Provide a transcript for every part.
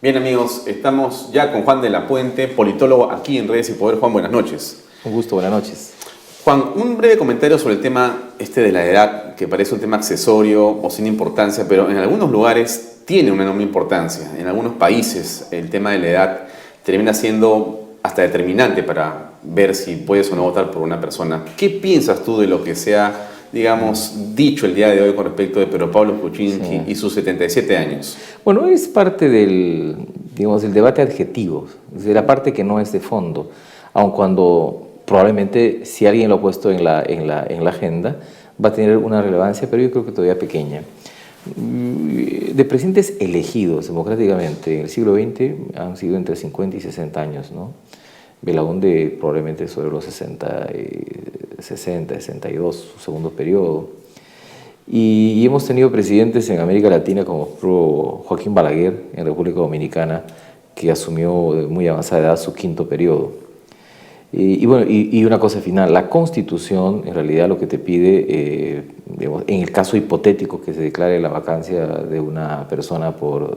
Bien amigos, estamos ya con Juan de la Puente, politólogo aquí en Redes y Poder. Juan, buenas noches. Un gusto, buenas noches. Juan, un breve comentario sobre el tema de la edad, que parece un tema accesorio o sin importancia, pero en algunos lugares tiene una enorme importancia. En algunos países el tema de la edad termina siendo hasta determinante para ver si puedes o no votar por una persona. ¿Qué piensas tú de lo que se ha, digamos, dicho el día de hoy con respecto de Pedro Pablo Kuczynski y sus 77 años? Bueno, es parte del, digamos, del debate adjetivo, es de la parte que no es de fondo, aun cuando probablemente si alguien lo ha puesto en la agenda va a tener una relevancia, pero yo creo que todavía pequeña. De presidentes elegidos democráticamente en el siglo XX han sido entre 50 y 60 años, ¿no? Belaúnde probablemente sobre los 60, 62, su segundo periodo. Y hemos tenido presidentes en América Latina como Joaquín Balaguer en República Dominicana, que asumió de muy avanzada edad su quinto periodo. Y bueno, y una cosa final, la Constitución en realidad lo que te pide, digamos, en el caso hipotético que se declare la vacancia de una persona por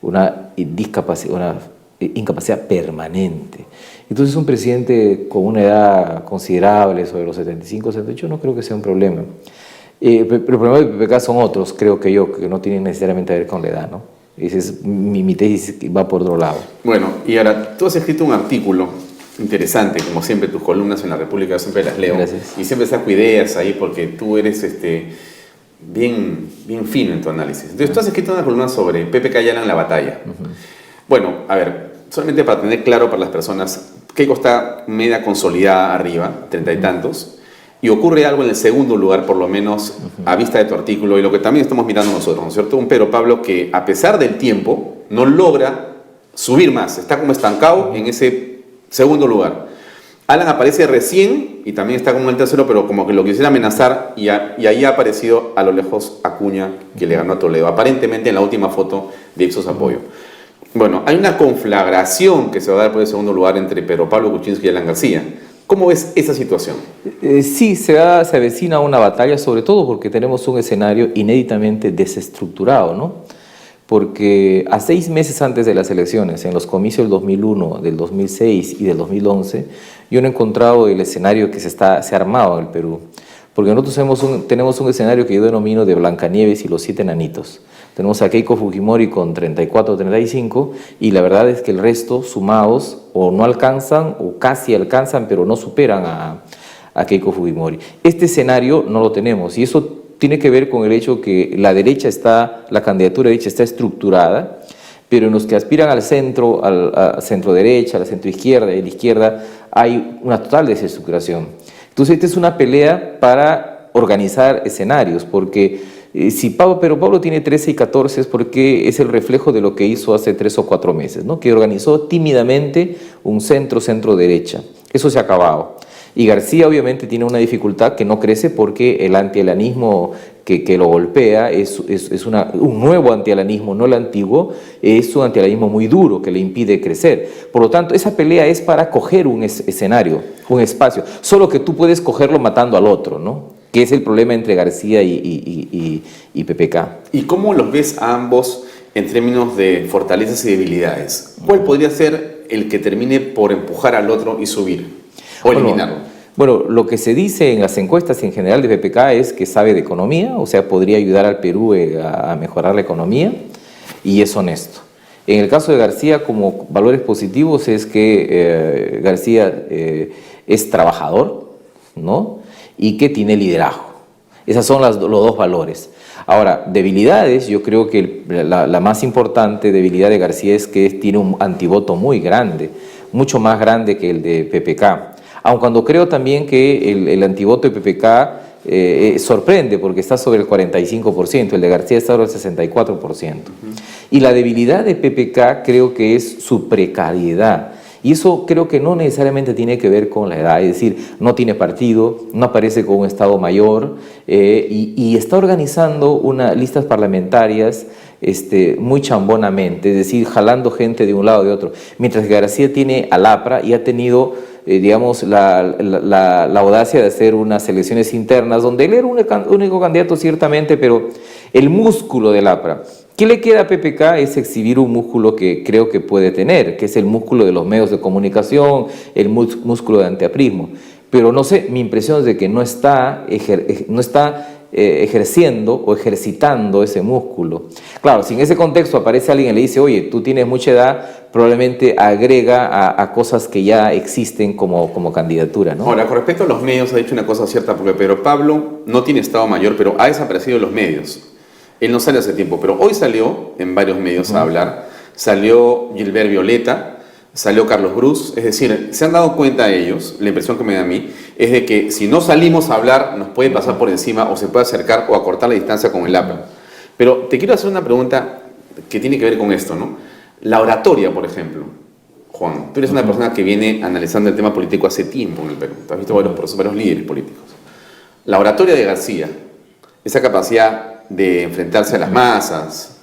una incapacidad permanente. Entonces un presidente con una edad considerable, sobre los 75, 78, no creo que sea un problema. Pero el problema del PPK son otros, creo que no tienen necesariamente que ver con la edad, ¿no? Esa es mi tesis, que va por otro lado. Bueno, y ahora, tú has escrito un artículo interesante, como siempre, tus columnas en La República, yo siempre las leo. Gracias. Y siempre saco ideas ahí porque tú eres bien fino en tu análisis. Entonces, tú has escrito una columna sobre PPK Ayala en la batalla. Bueno, a ver, solamente para tener claro para las personas, Keiko está media consolidada arriba, 30 y tantos, y ocurre algo en el segundo lugar, por lo menos a vista de tu artículo, y lo que también estamos mirando nosotros, ¿no es cierto? Un Pedro Pablo que, a pesar del tiempo, no logra subir más, está como estancado en ese segundo lugar. Alan aparece recién y también está como en el tercero, pero como que lo quisiera amenazar, y ahí ha aparecido a lo lejos Acuña, que le ganó a Toledo, aparentemente en la última foto de Ipsos Apoyo. Bueno, hay una conflagración que se va a dar por el segundo lugar entre Pedro Pablo Kuczynski y Alan García. ¿Cómo ves esa situación? Sí, se avecina una batalla, sobre todo porque tenemos un escenario inéditamente desestructurado, ¿no? Porque a 6 meses antes de las elecciones, en los comicios del 2001, del 2006 y del 2011, yo no he encontrado el escenario que se ha armado en el Perú. Porque nosotros tenemos un escenario que yo denomino de Blancanieves y los 7 enanitos. Tenemos a Keiko Fujimori con 34 o 35 y la verdad es que el resto sumados o no alcanzan o casi alcanzan, pero no superan a Keiko Fujimori. Este escenario no lo tenemos y eso tiene que ver con el hecho que la candidatura derecha está estructurada, pero en los que aspiran al centro, a centro derecha, a la centro izquierda y a la izquierda hay una total desestructuración. Entonces esta es una pelea para organizar escenarios, porque si Pedro Pablo tiene 13 y 14 es porque es el reflejo de lo que hizo hace 3 o 4 meses, ¿no? Que organizó tímidamente un centro-derecha. Eso se ha acabado. Y García obviamente tiene una dificultad que no crece porque el antialanismo que lo golpea es un nuevo antialanismo, no el antiguo, es un antialanismo muy duro que le impide crecer. Por lo tanto, esa pelea es para coger un escenario, un espacio, solo que tú puedes cogerlo matando al otro, ¿no? Que es el problema entre García y PPK. ¿Y cómo los ves a ambos en términos de fortalezas y debilidades? ¿Cuál podría ser el que termine por empujar al otro y subir o eliminarlo? Bueno, lo que se dice en las encuestas en general de PPK es que sabe de economía, o sea, podría ayudar al Perú a mejorar la economía, y es honesto. En el caso de García, como valores positivos, es que García es trabajador, ¿no? Y que tiene liderazgo. Esos son los dos valores. Ahora, debilidades, yo creo que la más importante debilidad de García es que tiene un antivoto muy grande, mucho más grande que el de PPK. Aun cuando creo también que el antivoto de PPK sorprende porque está sobre el 45%, el de García está sobre el 64%. Y la debilidad de PPK creo que es su precariedad. Y eso creo que no necesariamente tiene que ver con la edad, es decir, no tiene partido, no aparece con un Estado mayor y está organizando unas listas parlamentarias muy chambonamente, es decir, jalando gente de un lado o de otro. Mientras que García tiene al APRA y ha tenido, digamos, la audacia de hacer unas elecciones internas donde él era un único candidato ciertamente, pero el músculo del APRA, ¿Qué le queda a PPK? Es exhibir un músculo que creo que puede tener, que es el músculo de los medios de comunicación, el músculo de antiaprismo. Pero no sé, mi impresión es de que no está ejerciendo o ejercitando ese músculo. Claro, si en ese contexto aparece alguien y le dice, oye, tú tienes mucha edad, probablemente agrega a cosas que ya existen como candidatura, ¿no? Ahora, con respecto a los medios, ha dicho una cosa cierta, porque Pedro Pablo no tiene Estado Mayor, pero ha desaparecido de los medios. Él no sale hace tiempo, pero hoy salió en varios medios a hablar. Salió Gilbert Violeta, salió Carlos Brus. Es decir, se han dado cuenta ellos, la impresión que me da a mí, es de que si no salimos a hablar, nos puede pasar por encima o se puede acercar o acortar la distancia con el APRA. Pero te quiero hacer una pregunta que tiene que ver con esto, ¿no? La oratoria, por ejemplo. Juan, tú eres una persona que viene analizando el tema político hace tiempo en el Perú. Tú has visto varios líderes políticos. La oratoria de García, esa capacidad de enfrentarse a las masas,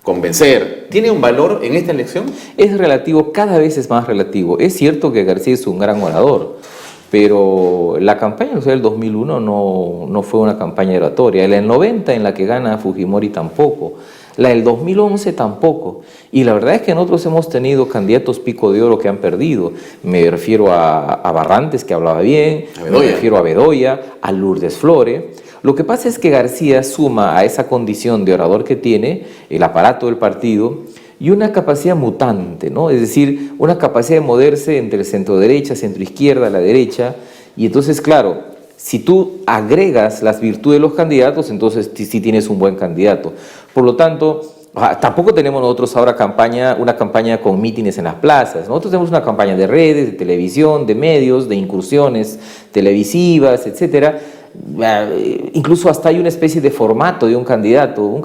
convencer, ¿tiene un valor en esta elección? Es relativo, cada vez es más relativo. Es cierto que García es un gran orador, pero la campaña del 2001 no fue una campaña oratoria. La del 90, en la que gana Fujimori, tampoco. La del 2011 tampoco. Y la verdad es que nosotros hemos tenido candidatos pico de oro que han perdido. Me refiero a Barrantes, que hablaba bien, me refiero a Bedoya, a Lourdes Flore. Lo que pasa es que García suma a esa condición de orador que tiene el aparato del partido y una capacidad mutante, ¿no? Es decir, una capacidad de moverse entre el centro-derecha, centro-izquierda, la derecha. Y entonces, claro, si tú agregas las virtudes de los candidatos, entonces sí tienes un buen candidato. Por lo tanto, tampoco tenemos nosotros ahora una campaña con mítines en las plazas. Nosotros tenemos una campaña de redes, de televisión, de medios, de incursiones televisivas, etcétera. Incluso hasta hay una especie de formato de un candidato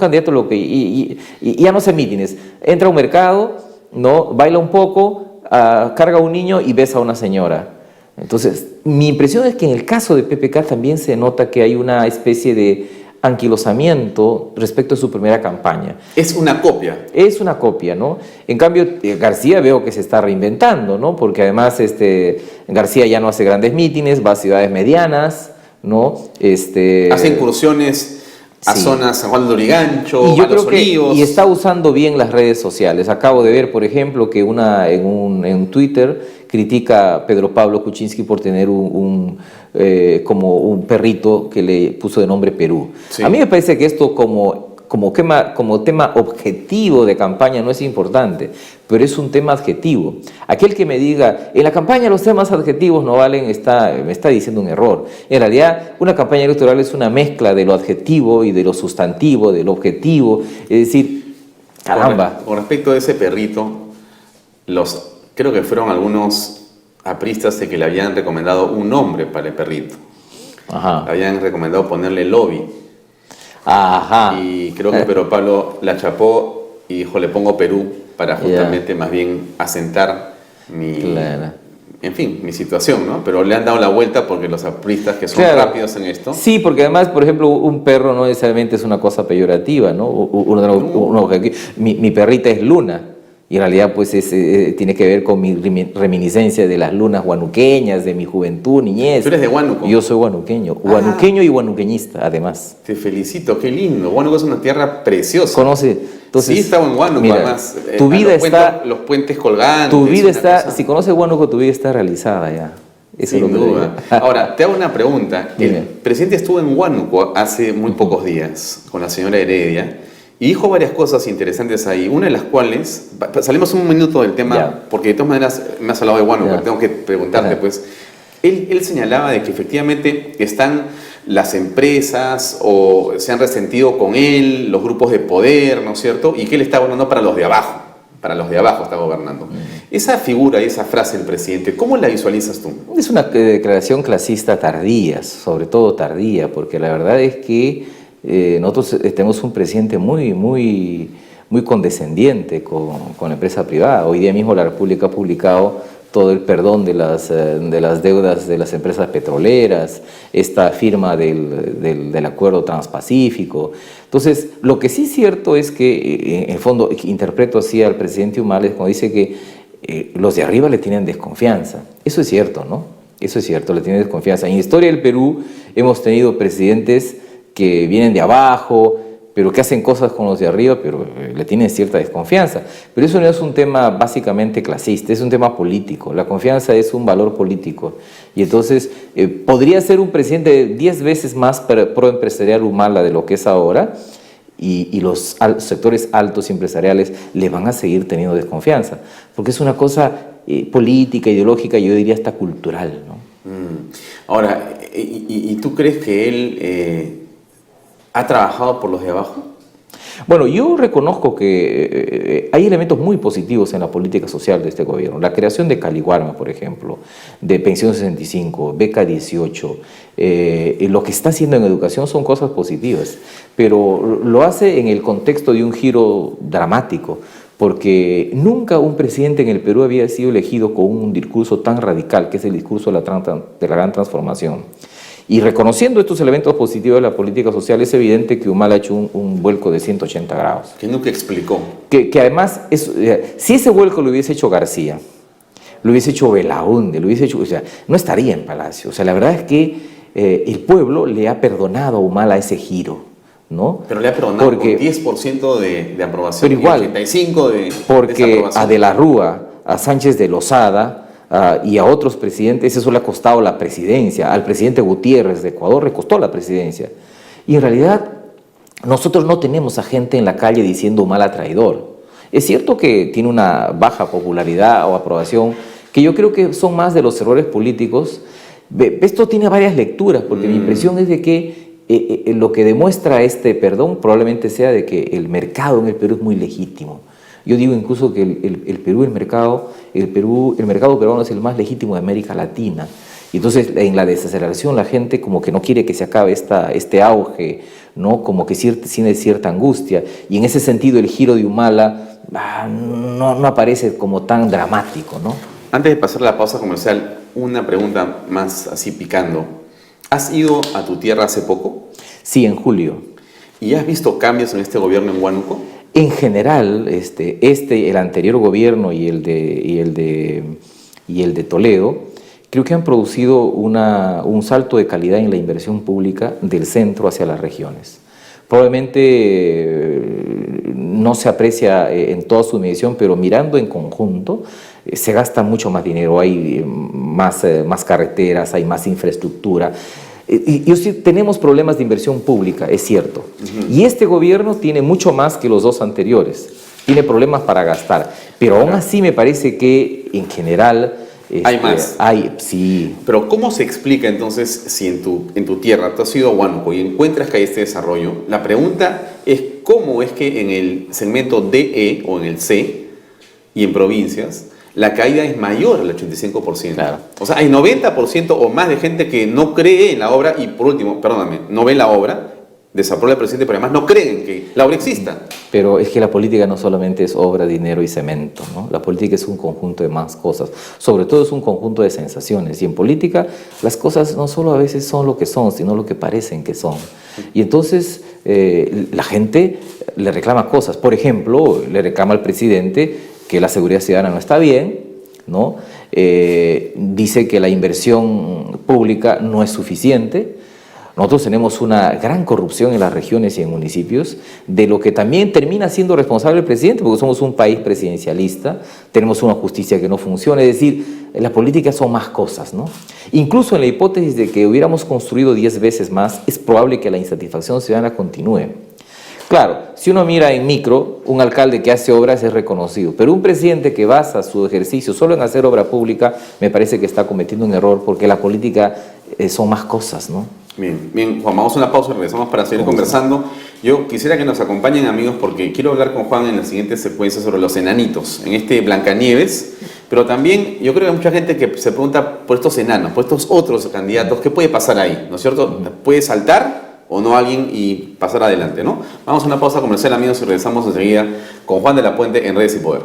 y ya no se mítines, entra a un mercado, ¿no? Baila un poco, carga a un niño y besa a una señora. Entonces, mi impresión es que en el caso de PPK también se nota que hay una especie de anquilosamiento respecto a su primera campaña. Es una copia. Es una copia, ¿no? En cambio, García veo que se está reinventando, ¿no? Porque además García ya no hace grandes mítines, va a ciudades medianas, ¿no? Hace incursiones a zonas, San Juan de Lurigancho, y yo a Los Olivos. Y está usando bien las redes sociales. Acabo de ver, por ejemplo, que en un Twitter critica a Pedro Pablo Kuczynski por tener como un perrito que le puso de nombre Perú. Sí. A mí me parece que esto como tema objetivo de campaña no es importante, pero es un tema adjetivo. Aquel que me diga, en la campaña los temas adjetivos no valen, me está diciendo un error. En realidad, una campaña electoral es una mezcla de lo adjetivo y de lo sustantivo, de lo objetivo. Es decir, caramba. Con respecto a ese perrito, creo que fueron algunos apristas que le habían recomendado un nombre para el perrito. Ajá. Le habían recomendado ponerle Lobby. Ajá. Y creo que Pedro Pablo la chapó y dijo, le pongo Perú para justamente más bien asentar mi situación, ¿no? Pero le han dado la vuelta porque los apristas que son rápidos en esto. Sí, porque además, por ejemplo, un perro no necesariamente es una cosa peyorativa, ¿no? Mi perrita es Luna. Y en realidad pues tiene que ver con mi reminiscencia de las lunas huanuqueñas, de mi juventud, niñez. ¿Tú eres de Huánuco? Yo soy huanuqueño, huanuqueño y huanuqueñista además. Te felicito, qué lindo. Huánuco es una tierra preciosa. ¿Conoce? Entonces, sí, estaba en Huánuco además. Tu vida está... Los puentes colgantes. Tu vida está, si conoces Huánuco, tu vida está realizada ya. Eso sin duda. Ahora, te hago una pregunta. Dime. El presidente estuvo en Huánuco hace muy pocos días con la señora Heredia. Y dijo varias cosas interesantes ahí, una de las cuales, salimos un minuto del tema, porque de todas maneras me has hablado de Huánuco, tengo que preguntarte, pues, él señalaba de que efectivamente están las empresas o se han resentido con él, los grupos de poder, ¿no es cierto? Y que él está gobernando para los de abajo está gobernando. Esa figura y esa frase del presidente, ¿cómo la visualizas tú? Es una declaración clasista tardía, sobre todo tardía, porque la verdad es que nosotros tenemos un presidente muy condescendiente con la empresa privada. Hoy día mismo la República ha publicado todo el perdón de las deudas de las empresas petroleras, esta firma del acuerdo transpacífico. Entonces, lo que sí es cierto es que, en el fondo, interpreto así al presidente Humala cuando dice que los de arriba le tienen desconfianza. Eso es cierto, ¿no? Eso es cierto, le tienen desconfianza. En la historia del Perú hemos tenido presidentes que vienen de abajo, pero que hacen cosas con los de arriba, pero le tienen cierta desconfianza. Pero eso no es un tema básicamente clasista, es un tema político. La confianza es un valor político. Y entonces podría ser un presidente 10 veces más pro-empresarial Humala de lo que es ahora, y los sectores altos empresariales le van a seguir teniendo desconfianza, porque es una cosa política, ideológica, yo diría hasta cultural, ¿no? Ahora, ¿y tú crees que él ha trabajado por los de abajo? Bueno, yo reconozco que hay elementos muy positivos en la política social de este gobierno. La creación de Caliwarma, por ejemplo, de Pensión 65, Beca 18, lo que está haciendo en educación son cosas positivas, pero lo hace en el contexto de un giro dramático, porque nunca un presidente en el Perú había sido elegido con un discurso tan radical, que es el discurso de la gran transformación. Y reconociendo estos elementos positivos de la política social, es evidente que Humala ha hecho un vuelco de 180 grados. Que nunca explicó. Que además, si ese vuelco lo hubiese hecho García, lo hubiese hecho Belaúnde, lo hubiese hecho, o sea, no estaría en Palacio. O sea, la verdad es que el pueblo le ha perdonado a Humala ese giro, ¿no? Pero le ha perdonado porque, con 10% de aprobación, pero igual, 85% de porque a De la Rúa, a Sánchez de Lozada, y a otros presidentes eso le ha costado la presidencia. Al presidente Gutiérrez de Ecuador le costó la presidencia. Y en realidad nosotros no tenemos a gente en la calle diciendo Humala traidor. Es cierto que tiene una baja popularidad o aprobación, que yo creo que son más de los errores políticos. Esto tiene varias lecturas, porque mi impresión es de que lo que demuestra este perdón probablemente sea de que el mercado en el Perú es muy legítimo. Yo digo incluso que el mercado peruano es el más legítimo de América Latina. Y entonces en la desaceleración la gente como que no quiere que se acabe este auge, ¿no? Como que tiene cierta angustia. Y en ese sentido el giro de Humala no aparece como tan dramático, ¿no? Antes de pasar a la pausa comercial, una pregunta más así picando. ¿Has ido a tu tierra hace poco? Sí, en julio. ¿Y has visto cambios en este gobierno en Huánuco? En general, el anterior gobierno y el de Toledo, creo que han producido un salto de calidad en la inversión pública del centro hacia las regiones. Probablemente no se aprecia en toda su medición, pero mirando en conjunto, se gasta mucho más dinero, hay más carreteras, hay más infraestructura. Tenemos problemas de inversión pública, es cierto. Y este gobierno tiene mucho más que los dos anteriores. Tiene problemas para gastar. Pero aún así me parece que en general hay más. Sí. Pero ¿cómo se explica entonces si en tu tierra tú has ido a Huánuco y encuentras que hay este desarrollo? La pregunta es ¿cómo es que en el segmento DE o en el C y en provincias la caída es mayor al 85%? Claro. O sea, hay 90% o más de gente que no cree en la obra y, por último, perdóname, no ven la obra, desaprueba el presidente, pero además no creen que la obra exista. Pero es que la política no solamente es obra, dinero y cemento, ¿no? La política es un conjunto de más cosas. Sobre todo es un conjunto de sensaciones. Y en política las cosas no solo a veces son lo que son, sino lo que parecen que son. Y entonces la gente le reclama cosas. Por ejemplo, le reclama al presidente que la seguridad ciudadana no está bien, ¿no? Dice que la inversión pública no es suficiente. Nosotros tenemos una gran corrupción en las regiones y en municipios, de lo que también termina siendo responsable el presidente, porque somos un país presidencialista, tenemos una justicia que no funciona, es decir, la política son más cosas, ¿no? Incluso en la hipótesis de que hubiéramos construido 10 veces más, es probable que la insatisfacción ciudadana continúe. Claro, si uno mira en micro, un alcalde que hace obras es reconocido, pero un presidente que basa su ejercicio solo en hacer obra pública, me parece que está cometiendo un error, porque la política son más cosas, ¿no? Bien, Juan, vamos a una pausa y regresamos para seguir conversando. Yo quisiera que nos acompañen, amigos, porque quiero hablar con Juan en la siguiente secuencia sobre los enanitos, en este Blancanieves, pero también yo creo que hay mucha gente que se pregunta por estos enanos, por estos otros candidatos, ¿qué puede pasar ahí? ¿No es cierto? ¿Puede saltar o no alguien y pasar adelante, ¿no? Vamos a una pausa comercial, amigos, y regresamos enseguida con Juan de la Puente en Redes y Poder.